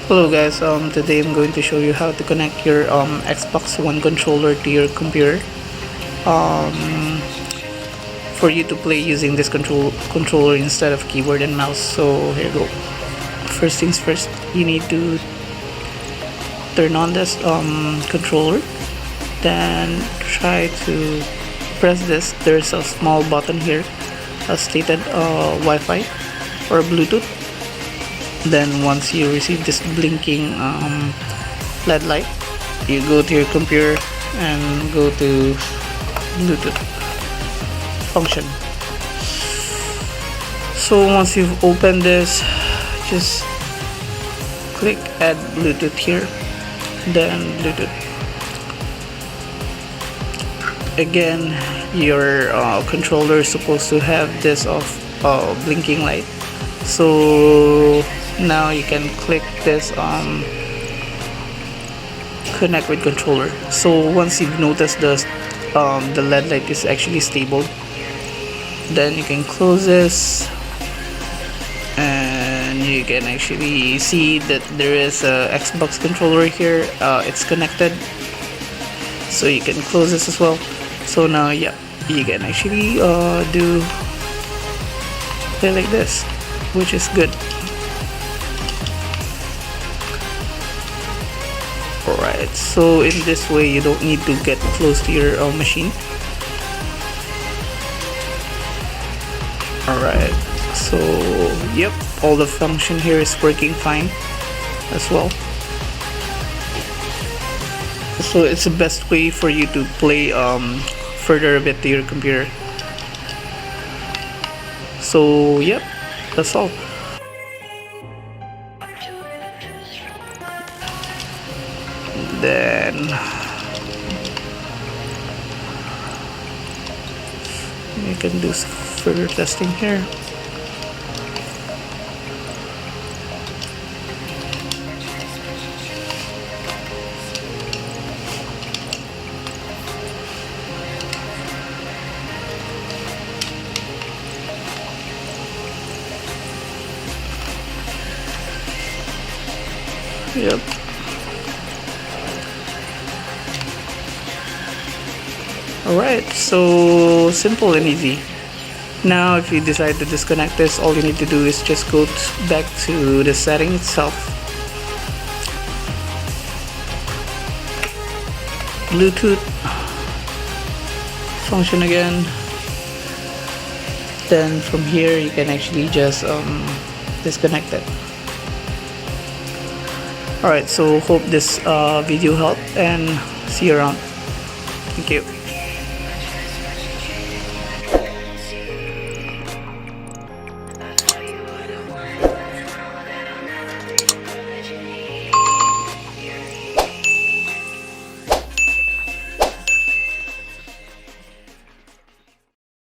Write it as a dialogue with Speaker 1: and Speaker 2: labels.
Speaker 1: Hello guys, today I'm going to show you how to connect your Xbox One controller to your computer for you to play using this controller instead of keyboard and mouse. So here you go. First things first, you need to turn on this controller, then try to press this. There's a small button here stated Wi-Fi or Bluetooth. Then once you receive this blinking LED light, you go to your computer and go to Bluetooth function. So once you've opened this, just click add Bluetooth here, then Bluetooth. Again, your controller is supposed to have this blinking light. So now you can click this connect with controller. So once you've noticed the LED light is actually stable, then you can close this and you can actually see that there is a Xbox controller here. It's connected, so you can close this as well. So now yeah, you can actually do play like this, which is good. Alright, so in this way you don't need to get close to your machine. Alright, so yep, all the function here is working fine as well. So it's the best way for you to play further a bit to your computer. So yep, that's all. Then you can do some further testing here. Yep. Alright, so simple and easy. Now if you decide to disconnect this, all you need to do is just go back to the setting itself, Bluetooth function again, then from here you can actually just disconnect it. Alright, so hope this video helped and see you around. Thank you.